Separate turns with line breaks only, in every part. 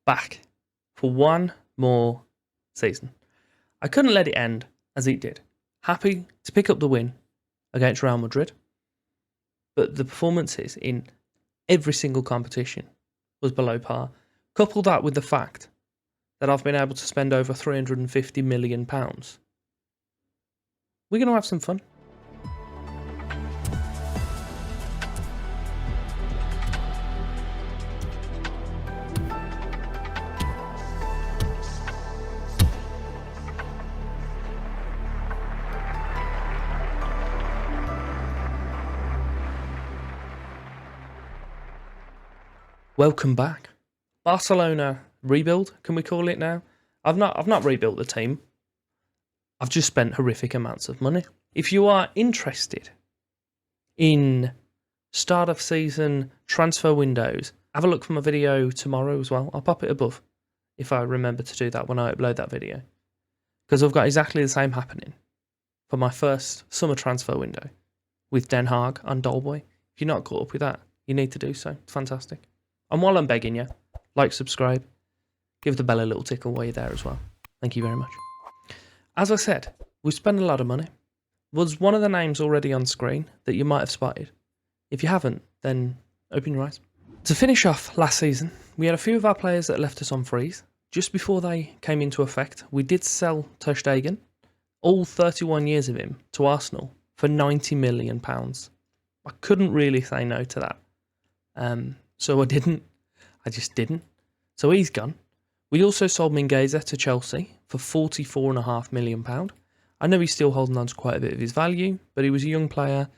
back for one more season. I couldn't let it end as it did. Happy to pick up the win against Real Madrid, but the performances in every single competition was below par. Couple that with the fact that I've been able to spend over £350 million. We're going to have some fun. Welcome back. Barcelona rebuild, can we call it now? I've not rebuilt the team. I've just spent horrific amounts of money. If you are interested in start of season transfer windows, have a look for my video tomorrow as well. I'll pop it above if I remember to do that when I upload that video. Because I've got exactly the same happening for my first summer transfer window with Den Haag and Doleboy. If you're not caught up with that, you need to do so. It's fantastic. And while I'm begging you, like, subscribe, give the bell a little tickle while you're there as well. Thank you very much. As I said, we spent a lot of money. Was one of the names already on screen that you might have spotted? If you haven't, then open your eyes. To finish off last season, we had a few of our players that left us on freeze. Just before they came into effect, we did sell Ter Stegen, all 31 years of him, to Arsenal for £90 million. I couldn't really say no to that. So I didn't. I just didn't. So he's gone. We also sold Mingueza to Chelsea for £44.5 million. I know he's still holding on to quite a bit of his value, but he was a young player.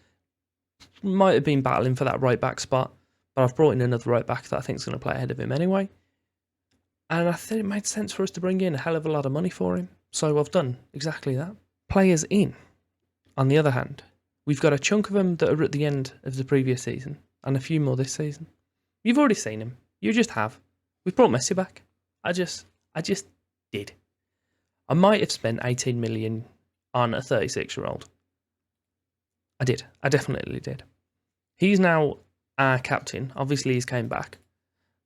Might have been battling for that right back spot, but I've brought in another right back that I think is going to play ahead of him anyway. And I think it made sense for us to bring in a hell of a lot of money for him. So I've done exactly that. Players in, on the other hand, we've got a chunk of them that are at the end of the previous season and a few more this season. You've already seen him. You just have. We've brought MESSI back. I just did. I might have spent 18 million on a 36-year-old. I did. I definitely did. He's now our captain. Obviously, he's came back.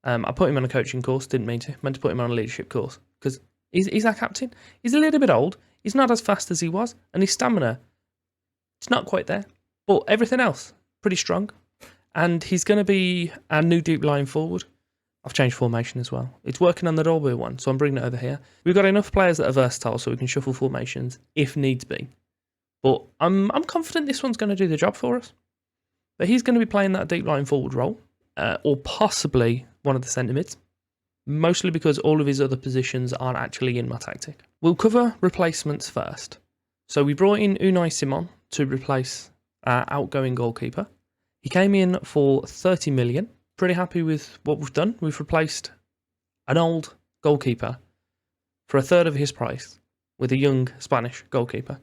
I put him on a coaching course. Didn't mean to. Meant to put him on a leadership course because he's our captain. He's a little bit old. He's not as fast as he was, and his stamina, it's not quite there. But everything else, pretty strong. And he's going to be our new deep line forward. I've changed formation as well. It's working on the Doleboy one, so I'm bringing it over here. We've got enough players that are versatile so we can shuffle formations if needs be. But I'm confident this one's going to do the job for us. But he's going to be playing that deep line forward role, or possibly one of the centre mids, mostly because all of his other positions aren't actually in my tactic. We'll cover replacements first. So we brought in Unai Simon to replace our outgoing goalkeeper. He came in for 30 million. Pretty happy with what we've done. We've replaced an old goalkeeper for a third of his price with a young Spanish goalkeeper.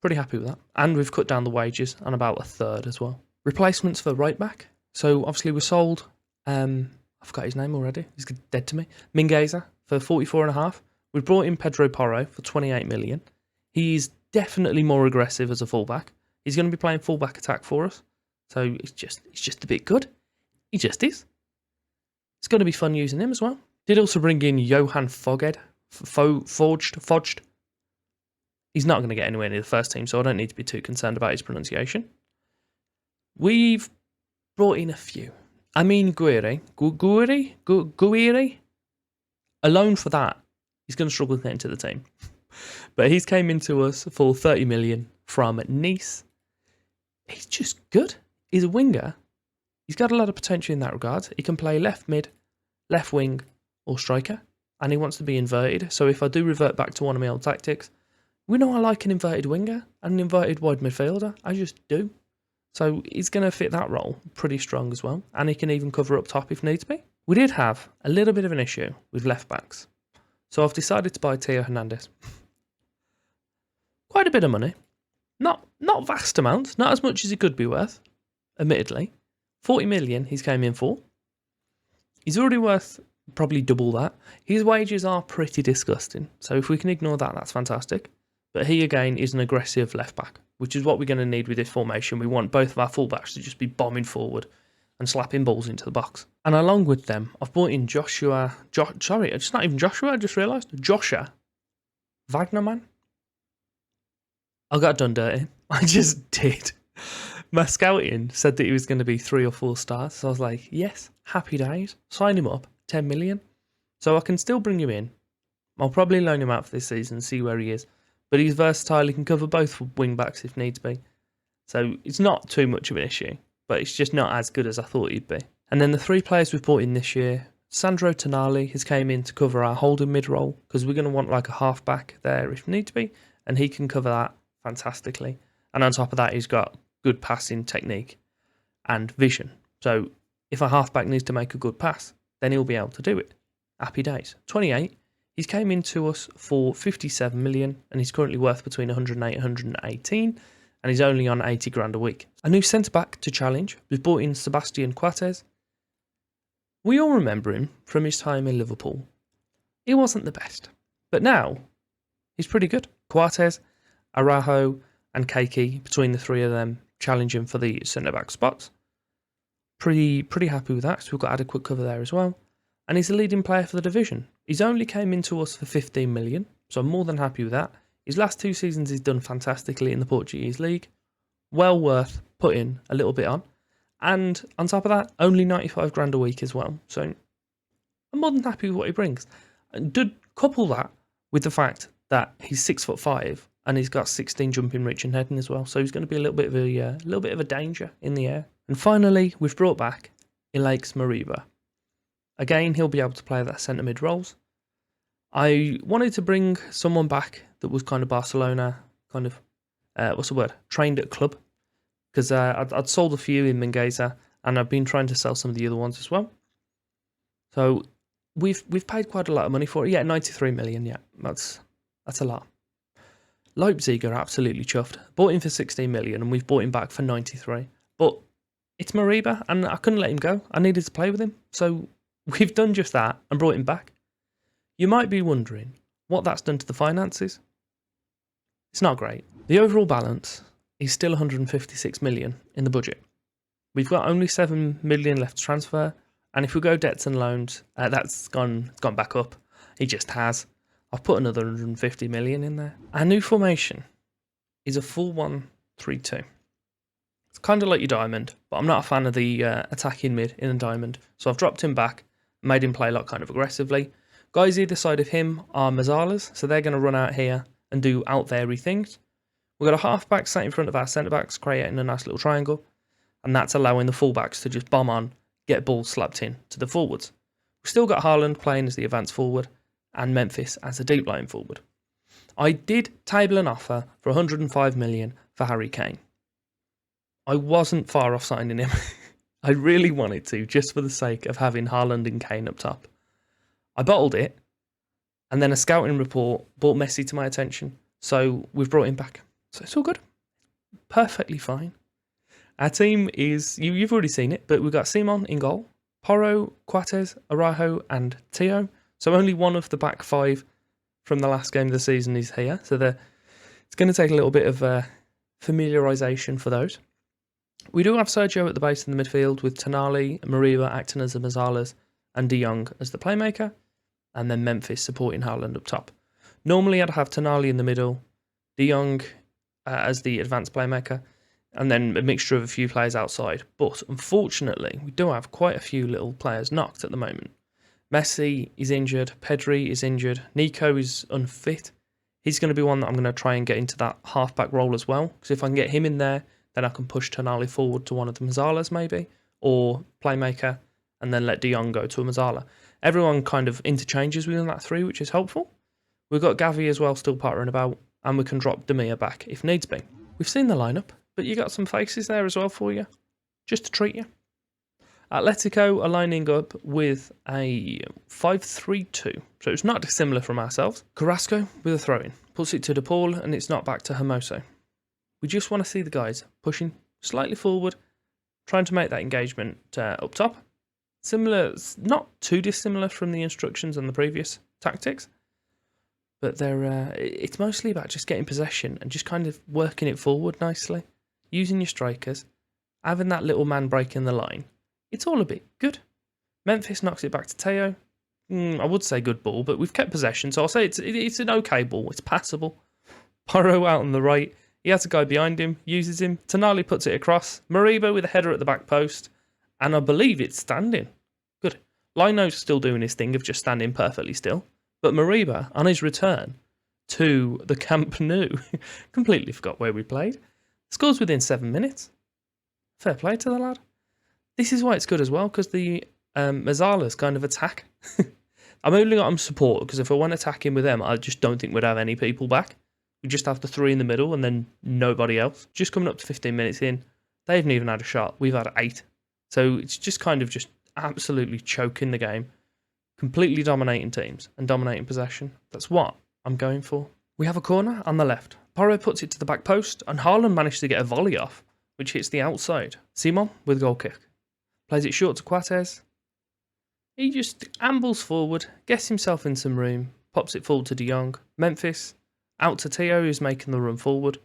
Pretty happy with that. And we've cut down the wages on about a third as well. Replacements for right back. So obviously we sold, I forgot his name already. He's dead to me. Mingueza for 44.5. We brought in Pedro Porro for 28 million. He's definitely more aggressive as a fullback. He's going to be playing fullback attack for us. So it's just a bit good. He just is. It's going to be fun using him as well. Did also bring in Johan Foged. Foged. He's not going to get anywhere near the first team, so I don't need to be too concerned about his pronunciation. We've brought in a few. Guiri. Alone for that, he's going to struggle to get into the team. But he's came into us for 30 million from Nice. He's just good. He's a winger. He's got a lot of potential in that regard. He can play left mid, left wing, or striker. And he wants to be inverted. So if I do revert back to one of my old tactics, we know I like an inverted winger and an inverted wide midfielder. I just do. So he's going to fit that role pretty strong as well. And he can even cover up top if needs be. We did have a little bit of an issue with left backs. So I've decided to buy Theo Hernandez. Quite a bit of money. Not vast amounts. Not as much as he could be worth, admittedly. 40 million he's came in for. He's already worth probably double that. His wages are pretty disgusting. So if we can ignore that, that's fantastic. But he, again, is an aggressive left back, which is what we're going to need with this formation. We want both of our fullbacks to just be bombing forward and slapping balls into the box. And along with them, I've brought in it's not even Joshua, I just realised. Joshua Wagnerman. I got done dirty. I just did. My scouting said that he was going to be 3 or 4 stars. So I was like, yes, happy days. Sign him up, 10 million. So I can still bring him in. I'll probably loan him out for this season, see where he is. But he's versatile. He can cover both wing backs if needs be. So it's not too much of an issue. But it's just not as good as I thought he'd be. And then the 3 players we've brought in this year, Sandro Tonali has came in to cover our holding mid role because we're going to want like a half-back there if need be. And he can cover that fantastically. And on top of that, he's got good passing technique and vision. So if a halfback needs to make a good pass, then he'll be able to do it. Happy days. 28. He's came into us for 57 million and he's currently worth between 108 and 118 and he's only on 80 grand a week. A new centre back to challenge. We've brought in Sebastian Coates. We all remember him from his time in Liverpool. He wasn't the best, but now he's pretty good. Coates, Araujo and Keiki, between the 3 of them, challenging for the centre-back spots. Pretty happy with that, so we've got adequate cover there as well. And he's the leading player for the division. He's only came into us for 15 million, so I'm more than happy with that. His last 2 seasons he's done fantastically in the Portuguese league. Well worth putting a little bit on. And on top of that, only 95 grand a week as well. So I'm more than happy with what he brings. And couple that with the fact that he's 6'5" and he's got 16 jumping, reaching, heading as well. So he's going to be a little bit of a danger in the air. And finally, we've brought back Alex Mariba. Again, he'll be able to play that centre mid roles. I wanted to bring someone back that was kind of Barcelona, trained at club. Because I'd sold a few in Mingueza and I've been trying to sell some of the other ones as well. So we've paid quite a lot of money for it. Yeah, 93 million, yeah. That's a lot. Leipzig are absolutely chuffed. Bought him for 16 million and we've bought him back for 93. But it's Mariba and I couldn't let him go. I needed to play with him. So we've done just that and brought him back. You might be wondering what that's done to the finances. It's not great. The overall balance is still 156 million in the budget. We've got only 7 million left to transfer. And if we go debts and loans, that's gone back up. It just has. I've put another 150 million in there. Our new formation is a full 1-3-2. It's kind of like your diamond, but I'm not a fan of the attacking mid in a diamond. So I've dropped him back, made him play like kind of aggressively. Guys either side of him are Mazzalas, so they're going to run out here and do out there-y things. We've got a half-back sat in front of our centre-backs, creating a nice little triangle, and that's allowing the full-backs to just bomb on, get balls slapped in to the forwards. We've still got Haaland playing as the advanced forward, and Memphis as a deep line forward. I did table an offer for 105 million for Harry Kane. I wasn't far off signing him. I really wanted to, just for the sake of having Haaland and Kane up top. I bottled it, and then a scouting report brought MESSI to my attention, so we've brought him back. So it's all good. Perfectly fine. Our team is, you've already seen it, but we've got Simon in goal, Porro, Coates, Araujo, and Tio. So only one of the back 5 from the last game of the season is here. So it's going to take a little bit of familiarisation for those. We do have Sergio at the base in the midfield with Tonali, Mariba acting as the Mazzalas and De Jong as the playmaker. And then Memphis supporting Haaland up top. Normally I'd have Tonali in the middle, De Jong as the advanced playmaker, and then a mixture of a few players outside. But unfortunately, we do have quite a few little players knocked at the moment. MESSI is injured, Pedri is injured, Nico is unfit. He's going to be one that I'm going to try and get into that half-back role as well, because if I can get him in there, then I can push Tonali forward to one of the Mazzalas maybe, or playmaker, and then let De Jong go to a Mazzala. Everyone kind of interchanges within that 3, which is helpful. We've got Gavi as well still pottering about, and we can drop Demir back if needs be. We've seen the lineup, but you got some faces there as well for you, just to treat you. Atletico are lining up with a 5-3-2, so it's not dissimilar from ourselves. Carrasco with a throw-in, puts it to De Paul, and it's not back to Hermoso. We just want to see the guys pushing slightly forward, trying to make that engagement up top. Similar, not too dissimilar from the instructions on the previous tactics, but it's mostly about just getting possession and just kind of working it forward nicely, using your strikers, having that little man breaking the line. it's all a bit good. Memphis knocks it back to Teo. I would say good ball, but we've kept possession, so I'll say it's an okay ball. It's passable. Porro out on the right. He has a guy behind him, uses him. Tonali puts it across. Mariba with a header at the back post. And I believe it's standing. Good. Lino's still doing his thing of just standing perfectly still. But Mariba, on his return to the Camp Nou, completely forgot where we played, scores within 7 minutes. Fair play to the lad. This is why it's good as well, because the Mazzalas kind of attack. I'm only got him support, because if I went attacking with them, I just don't think we'd have any people back. We just have the three in the middle and then nobody else. Just coming up to 15 minutes in, they haven't even had a shot. We've had 8. So it's just kind of just absolutely choking the game. Completely dominating teams and dominating possession. That's what I'm going for. We have a corner on the left. Porro puts it to the back post and Haaland managed to get a volley off, which hits the outside. Simon with goal kick. Plays it short to Coates. He just ambles forward, gets himself in some room, pops it forward to De Jong. Memphis. Out to Teo, who's making the run forward.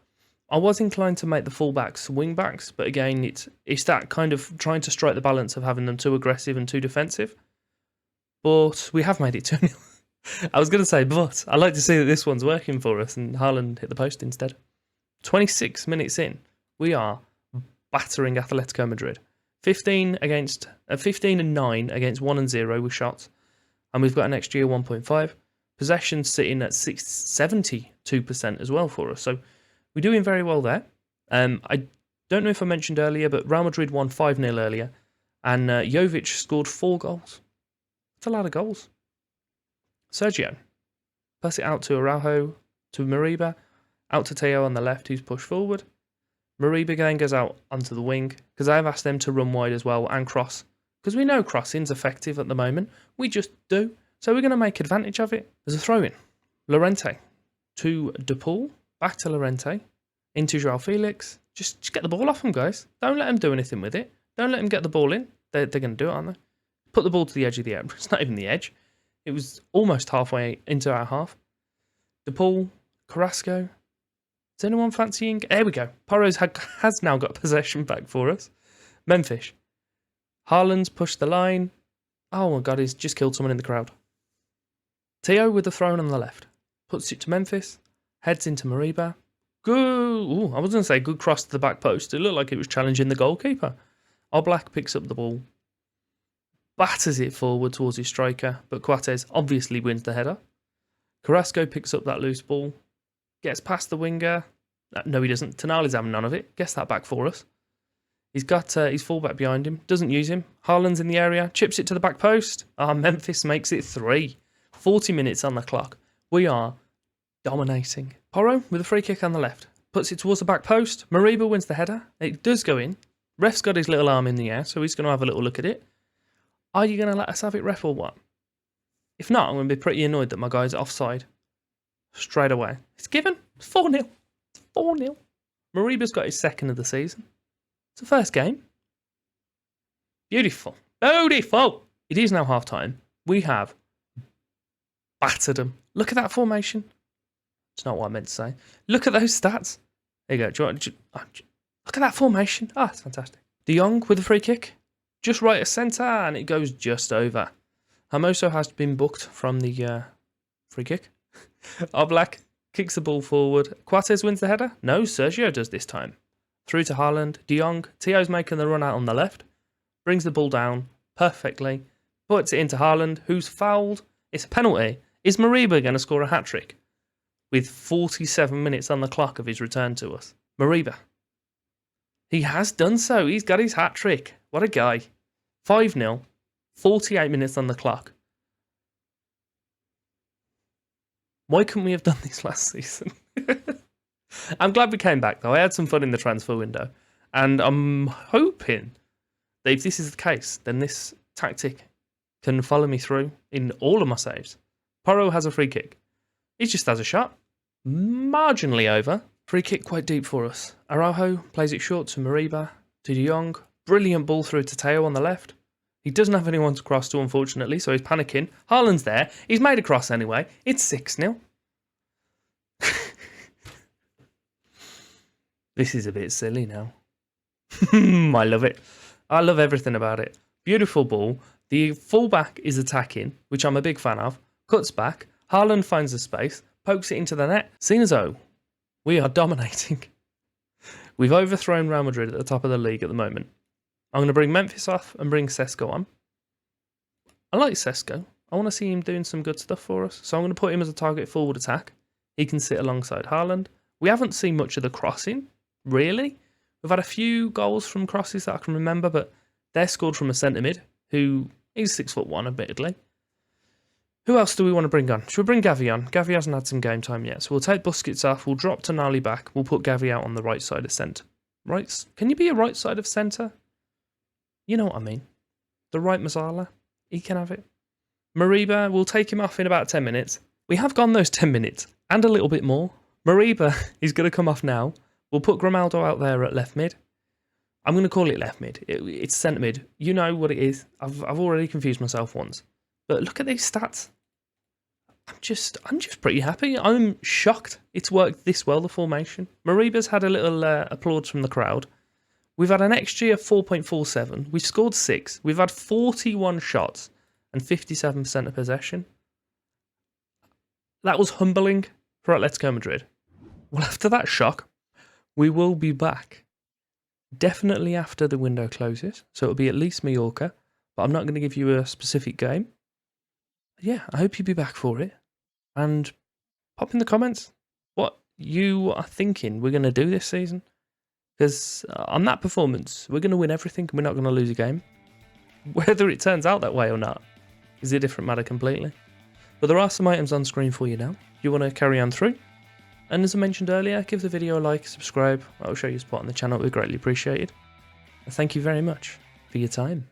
I was inclined to make the fullbacks wing-backs, but again, it's that kind of trying to strike the balance of having them too aggressive and too defensive. But we have made it 2-0. I was going to say, but I like to see that this one's working for us, and Haaland hit the post instead. 26 minutes in, we are battering Atletico Madrid. 15 and 9 against 1 and 0 with shots, and we've got an XG of 1.5. Possession sitting at 72% as well for us. So we're doing very well there. I don't know if I mentioned earlier, but Real Madrid won 5-0 earlier. And Jovic scored 4 goals. That's a lot of goals. Sergio. Pass it out to Araujo, to Mariba. Out to Teo on the left, who's pushed forward. Mariba then goes out onto the wing, because I've asked them to run wide as well and cross. Because we know crossing's effective at the moment. We just do. So we're going to make advantage of it. There's a throw-in. Llorente to De Paul. Back to Llorente. Into Joao Felix. Just get the ball off him, guys. Don't let him do anything with it. Don't let him get the ball in. They're going to do it, aren't they? Put the ball to the edge of the area. It's not even the edge. It was almost halfway into our half. De Paul. Carrasco. Is anyone fancying? There we go. Porro's has now got possession back for us. Memphis. Haaland's pushed the line. Oh my God, he's just killed someone in the crowd. Teo with the throw on the left. Puts it to Memphis. Heads into Mariba. Good. Ooh, I was going to say good cross to the back post. It looked like it was challenging the goalkeeper. Oblak picks up the ball. Batters it forward towards his striker. But Coates obviously wins the header. Carrasco picks up that loose ball. Gets past the winger. No, he doesn't. Tonali's having none of it. Gets that back for us. He's got his fullback behind him. Doesn't use him. Haaland's in the area. Chips it to the back post. Memphis makes it 3. 40 minutes on the clock. We are dominating. Porro with a free kick on the left. Puts it towards the back post. Mariba wins the header. It does go in. Ref's got his little arm in the air, so he's going to have a little look at it. Are you going to let us have it, ref, or what? If not, I'm going to be pretty annoyed that my guy's offside. Straight away. It's given. It's 4-0. It's 4-0. Mariba's got his second of the season. It's the first game. Beautiful. Beautiful. It is now half time. We have battered them. Look at that formation. It's not what I meant to say. Look at those stats. There you go. Look at that formation. It's fantastic. De Jong with a free kick. Just right of centre, and it goes just over. Hermoso has been booked from the free kick. Oblak kicks the ball forward. Coates wins the header. No, Sergio does this time. Through to Haaland. De Jong. Teo's making the run out on the left. Brings the ball down perfectly. Puts it into Haaland, who's fouled. It's a penalty. Is Mariba going to score a hat-trick? With 47 minutes on the clock of his return to us. Mariba. He has done so. He's got his hat-trick. What a guy. 5-0. 48 minutes on the clock. Why couldn't we have done this last season? I'm glad we came back, though. I had some fun in the transfer window. And I'm hoping that if this is the case, then this tactic can follow me through in all of my saves. Porro has a free kick. He just has a shot. Marginally over. Free kick quite deep for us. Araujo plays it short to Mariba, to De Jong. Brilliant ball through to Teo on the left. He doesn't have anyone to cross to, unfortunately, so he's panicking. Haaland's there. He's made a cross anyway. It's 6-0. This is a bit silly now. I love it. I love everything about it. Beautiful ball. The fullback is attacking, which I'm a big fan of. Cuts back. Haaland finds the space, pokes it into the net. Seen as though we are dominating. We've overthrown Real Madrid at the top of the league at the moment. I'm going to bring Memphis off and bring Sesko on. I like Sesko. I want to see him doing some good stuff for us. So I'm going to put him as a target forward attack. He can sit alongside Haaland. We haven't seen much of the crossing, really. We've had a few goals from crosses that I can remember, but they're scored from a centre mid, who is 6'1", admittedly. Who else do we want to bring on? Should we bring Gavi on? Gavi hasn't had some game time yet, so we'll take Busquets off. We'll drop Tonali back. We'll put Gavi out on the right side of centre. Right? Can you be a right side of centre? You know what I mean. The right Mazzala. He can have it. Mariba, we'll take him off in about 10 minutes. We have gone those 10 minutes, and a little bit more. Mariba is going to come off now. We'll put Grimaldo out there at left mid. I'm going to call it left mid. It's centre mid. You know what it is. I've already confused myself once. But look at these stats. I'm just pretty happy. I'm shocked it's worked this well, the formation. Mariba's had a little applause from the crowd. We've had an XG of 4.47. We've scored 6. We've had 41 shots and 57% of possession. That was humbling for Atletico Madrid. Well, after that shock, we will be back. Definitely after the window closes. So it'll be at least Mallorca. But I'm not going to give you a specific game. Yeah, I hope you'll be back for it. And pop in the comments what you are thinking we're going to do this season. Because on that performance, we're going to win everything and we're not going to lose a game. Whether it turns out that way or not is a different matter completely. But there are some items on screen for you now. You want to carry on through. And as I mentioned earlier, give the video a like, subscribe. That will show you support on the channel. It would be greatly appreciated. And thank you very much for your time.